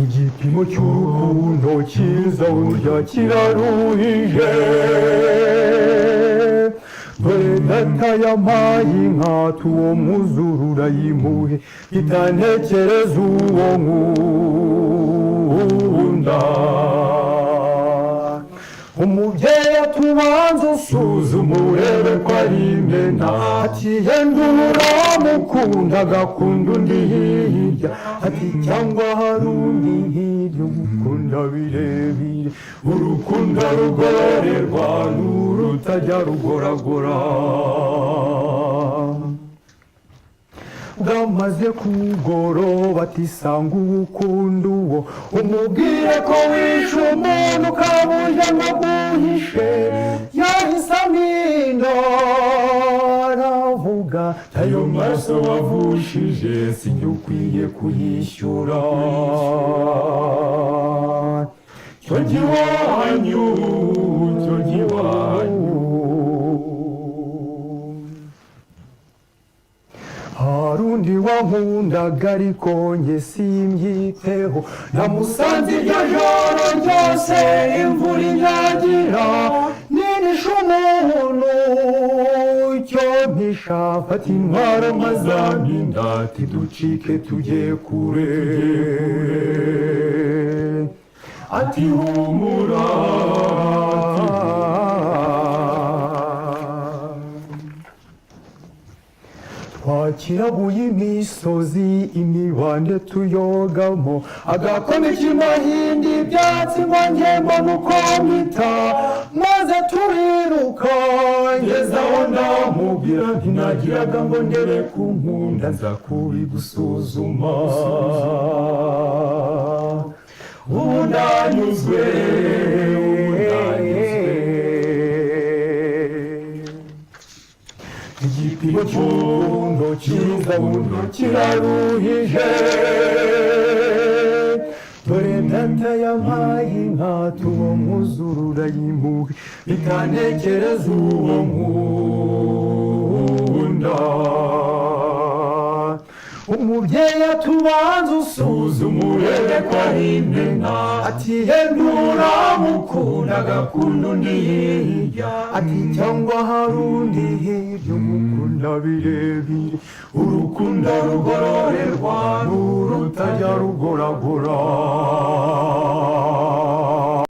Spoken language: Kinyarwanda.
igipimo cy'urukundo cyiza burya kiraruhije dore data yampaye inka tuwo muzurura yimuhe itantekereza uwo nkunda umubyeyi atubanza usuzuma urebe ko ari imena ati yenda uramukunda agakunda undi hirya ati cyangwa hari undi hirya ugukunda birebire urukundo rugororerwa n'urutajya rugoragora bwamaze kugoroba ati sanga uwukunda uwo umubwire ko wishe umuntu ukabuja naguhishe yahise amino aravuga ayo maso wavushije sinjye ukwiye kuyishyura cyo giwanyu cyo giwanyu harundi wankundaga ariko njye simbyiteho namusanze iryo joro ryose imvura inyagira ninishe umuntu icyo mpisha fata intwaro mpazampinda ati ducike tujye kure ati humura twakiraguye imisozi imibande tuyogamo agakome k'imahindi ibyatsi ngo njyembo nuko mpita maze turiruka ngezaho ndamubwira ntinagiraga ngo ndere ku nkunda nza kubigusuzuma ubu ndanyuzwe igipimo cy'urukundo cyiza burya kiraruhije dore data yampaye inka tuwo muzurura yimuhe itantekereza uwo nkunda umubyeyi atubanza usuzuma urebe ko ari imena ati yenda uramukunda agakunda undi hirya ati cyangwa hari undi hirya umukunda birebire urukundo rugororerwa n'urutajya rugoragora